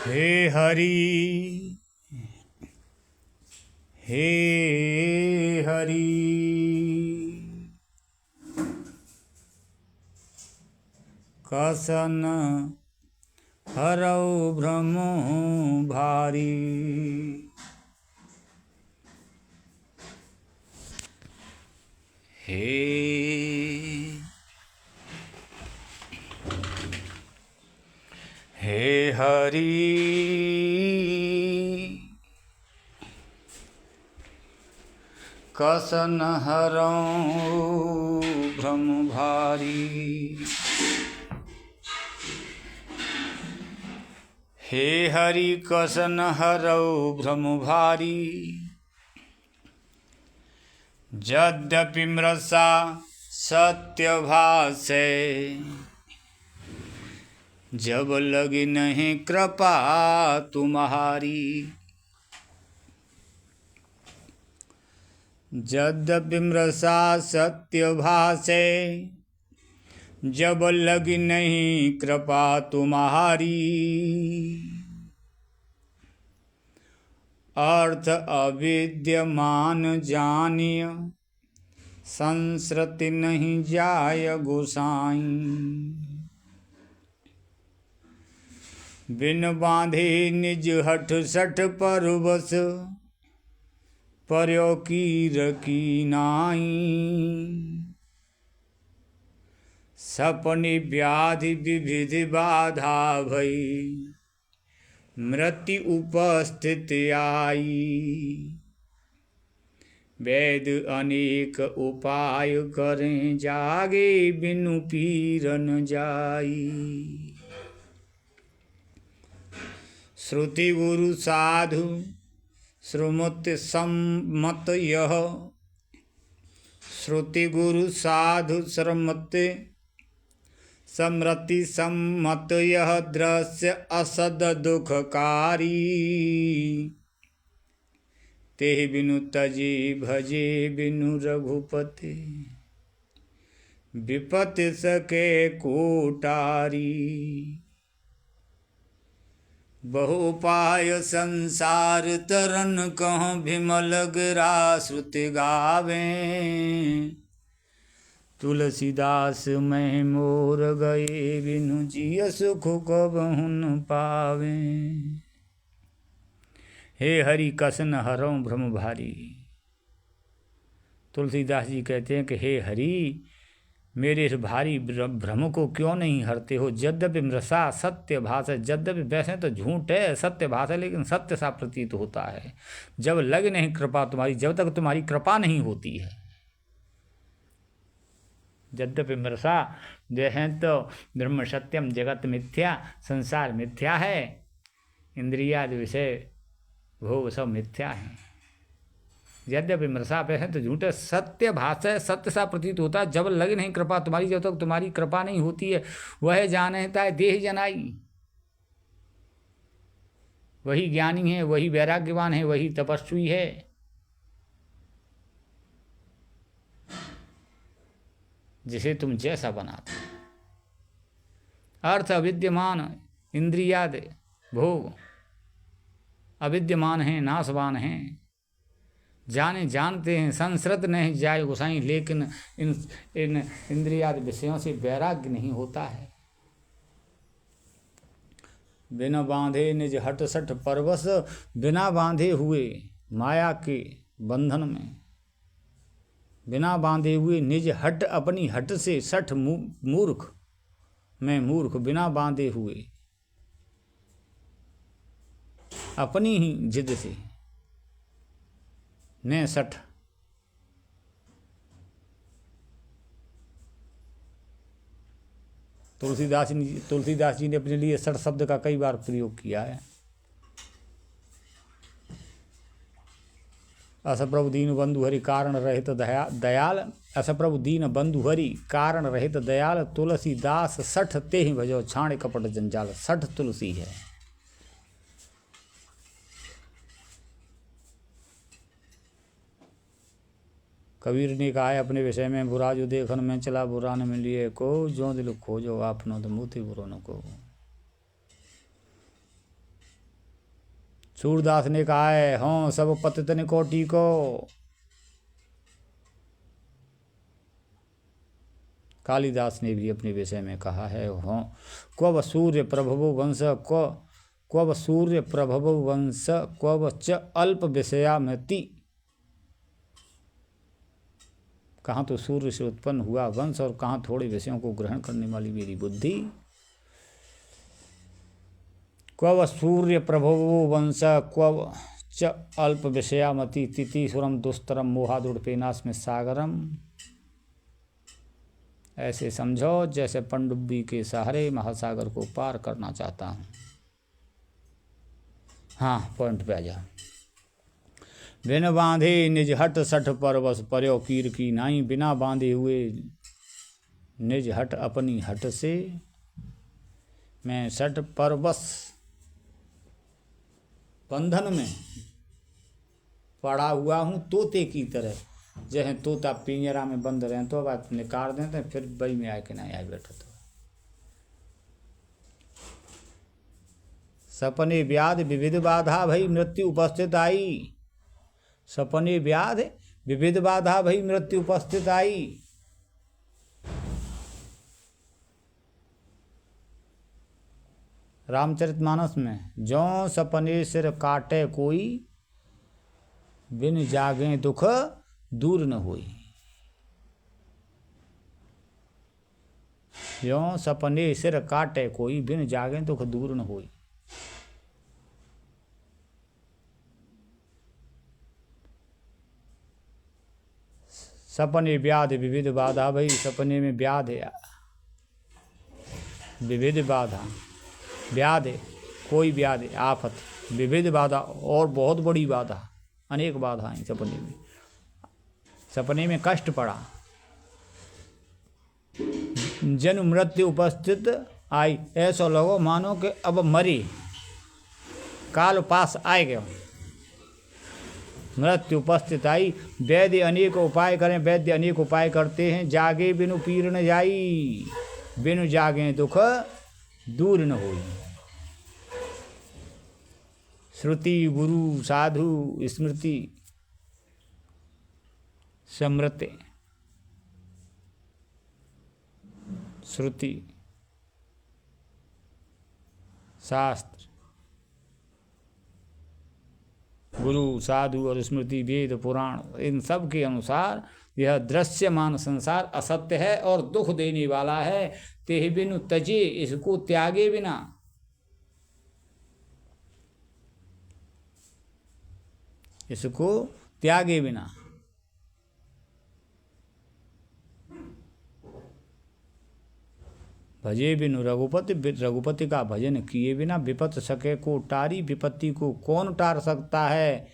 हे हरि हे हरि कसन हरौ भ्रमो भारी। हे हे हरि कसन हरौ भ्रम भारी। हे हरि कसन हरौ भ्रम भारी। यद्यपि मृषा सत्य भाषे जब लगी नहीं कृपा तुम्हारी। यद्यपि मृषा सत्य भाषे जब लगी नहीं कृपा तुम्हारी। अर्थ अविद्यमान जानिय संसृति नहीं जाय गोसाई। बिन बांधे निज हठ सठ पर बस पर्यो कीर की नाई। सपनि व्याधि विविधि बाधा भई मृत्यु उपस्थित आई। वेद अनेक उपाय करें जागे बिनु पीर न जाई। श्रुति गुरु साधु श्रुमति सम्मत यह। श्रुति गुरु साधु श्रुमति समृति सम्मत यह दृश्य असद दुखकारी। तेहि बिनु तजे भजे बिनु रघुपति विपति सके कोटारी। बहु उपाय संसार तरन कहूँ विमल गिरा श्रुति गावें। तुलसीदास मैं मोर गए बिनु जिय सुख कबहु न पावें। हे हरि कसन हरौ भ्रम भारी। तुलसीदास जी कहते हैं कि हे हरि मेरे इस भारी भ्रम को क्यों नहीं हरते हो। यद्यपि मृषा सत्य भाषा, यद्यपि वैसे तो झूठ है सत्य भाषा लेकिन सत्य सा प्रतीत होता है। जब लग नहीं कृपा तुम्हारी, जब तक तुम्हारी कृपा नहीं होती है। यद्यपि मृषा वैसे तो ब्रह्म सत्यम जगत मिथ्या, संसार मिथ्या है, इंद्रियादि विषय भोग सब मिथ्या है। यद्यपि मृषा पे है तो झूठे, सत्य भाषा है सत्य सा प्रतीत होता है। जब लगे नहीं कृपा तुम्हारी, जब तक तुम्हारी कृपा नहीं होती है। वह जानता है देह जनाई। वही ज्ञानी है, वही वैराग्यवान है, वही तपस्वी है। जिसे तुम जैसा बनाते। अर्थ अविद्यमान इंद्रियाद भोग अविद्यमान हैं, नाशवान हैं, जाने जानते हैं, संसृत नहीं जाए गोसाई। लेकिन इन इंद्रियादि विषयों से वैराग्य नहीं होता है। बिना बांधे निज हट सठ परवश, बिना बांधे हुए माया के बंधन में, बिना बांधे हुए निज हट अपनी हट से सठ मूर्ख मैं मूर्ख, बिना बांधे हुए अपनी ही जिद से ने सठ। तुलसीदास जी ने अपने लिए सठ शब्द का कई बार प्रयोग किया है। अस प्रभु दीन बंधु हरि कारण रहित दयाल, अस प्रभु दीन बंधु हरि कारण रहित दयाल। तुलसीदास सठ ते ही भजो छाण कपट जंजाल। सठ तुलसी है। कबीर ने कहा है अपने विषय में, बुरा जो देखन में चला बुरा न मिलिए को, जो दिल खोजो आपनो तो मोती बुरो न को। सूरदास ने कहा है, हों सब पतितन कोटि को। कालिदास ने भी अपने विषय में कहा है, हों क्व सूर्य प्रभवो वंश क्व सूर्य प्रभवो वंश क्व च अल्प विषयामति। कहाँ तो सूर्य से उत्पन्न हुआ वंश और कहाँ थोड़े विषयों को ग्रहण करने वाली मेरी बुद्धि। क्व सूर्य प्रभवो वंश क्व च अल्प विषयामति तिथिसुरम दुस्तरम मोहादुड़पेनास्मि सागरम। ऐसे समझो जैसे पनडुब्बी के सहारे महासागर को पार करना चाहता हूँ। हाँ, पॉइंट पे आ जा। बिन बांधे निज हट सठ परवश पर्यो कीर की नाई। बिना बांधे हुए निज हट अपनी हट से मैं सठ परवश बंधन में पड़ा हुआ हूँ तोते की तरह। जैसे तोता पिंजरा में बंद रहे तो बात निकाल देते फिर बई में आए कि नहीं आए बैठो तो। सपने व्याध विविध बाधा भई मृत्यु उपस्थित आई। सपने व्याध विविध बाधा भई मृत्यु उपस्थित आई। रामचरितमानस में, ज्यों सपने सिर काटे कोई बिन जागे दुख दूर न होई। ज्यों सपने सिर काटे कोई बिन जागे दुख दूर न होई। सपने व्याध विविध बाधा भई। सपने में व्याध है, विविध बाधा। व्याध है कोई व्याध है आफत, विविध बाधा और बहुत बड़ी बाधा, अनेक बाधाएं सपने में। सपने में कष्ट पड़ा, जन्म मृत्यु उपस्थित आई। ऐसा लगो मानो कि अब मरी, काल पास आए गए। मृत्यु उपस्थित आई। वैद्य अनेक उपाय करें, वैद्य अनेक उपाय करते हैं। जागे बिनु पीर न जाई, बिनु जागे दुख दूर न होई। श्रुति गुरु साधु स्मृति समृति। श्रुति शास्त्र, गुरु साधु और स्मृति वेद पुराण, इन सब के अनुसार यह दृश्यमान संसार असत्य है और दुख देने वाला है। तेहि बिनु तजे, इसको त्यागे बिना। इसको त्यागे बिना। भजे बिनु रघुपति, रघुपति का भजन किए बिना विपत सके को टारी। विपत्ति को कौन टार सकता है।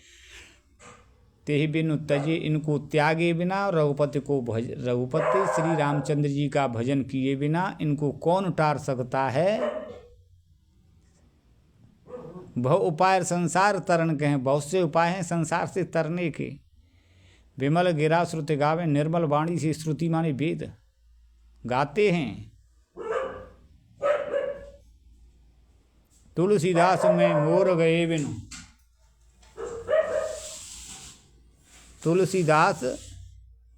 तेहि बिनु तजे, इनको त्यागे बिना। रघुपति को रघुपति श्री रामचंद्र जी का भजन किए बिना इनको कौन टार सकता है। बहु उपाय संसार तरण के हैं, बहुत से उपाय हैं संसार से तरने के। विमल गिरा श्रुति गावे, निर्मल वाणी से श्रुति माने वेद गाते हैं। तुलसीदास में मोर गए बिनु, तुलसीदास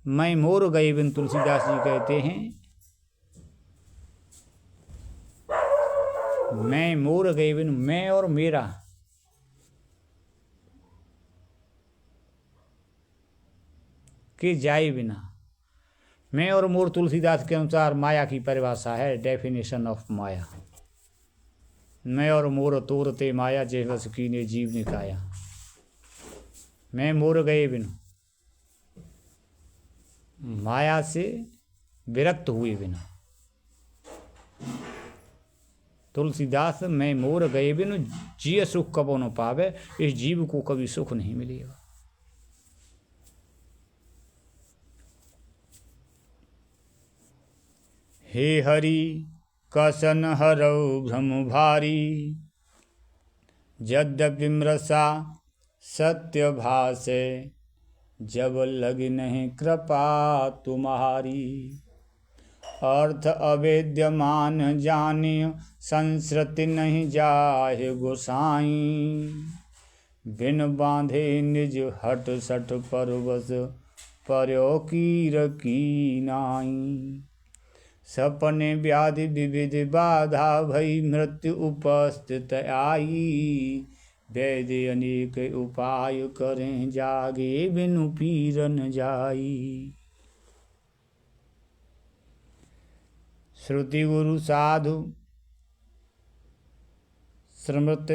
मैं मोर गए बिनु, तुलसीदास जी कहते हैं मैं मोर गए बिनु, मैं और मेरा। के जाए बिना। मैं और मोर तुलसीदास के अनुसार माया की परिभाषा है, डेफिनेशन ऑफ माया। मैं और मोर तोरते माया, जे बस कीने जीव ने काया। मैं मोर गए बिनु, माया से विरक्त हुए बिना। तुलसीदास मैं मोर गए बिनु, जिय सुख कबो न पावे। इस जीव को कभी सुख नहीं मिलेगा। हे हरि कसन हरौ भ्रम भारी, यद्यपि मृषा सत्य भाषे, जब लगी नहीं कृपा तुम्हारी। अर्थ अवेद्यमान जानियो, संस्कृति नहीं जाहे गोसाई। बिन बांधे निज हट सठ परवश पर्यो कीर की नाई। सपने व्याधि विविध बाधा भई मृत्यु उपस्थित आई। वैद्य अनेक उपाय करें जागे बिनु पीर न जाई। श्रुति गुरु साधु स्मृत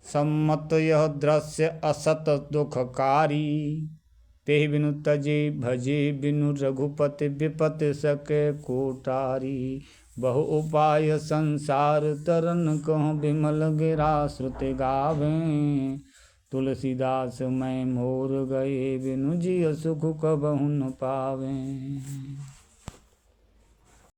सम्मत यह दृश्य असत दुखकारी। ते बिनु तजे भजे बिनु रघुपति विपति सके कोटारी। बहु उपाय संसार तरन कहूँ विमल गिरा श्रुति गावें। तुलसीदास मैं मोर गए बिनु जिय सुख कबहु न पावें।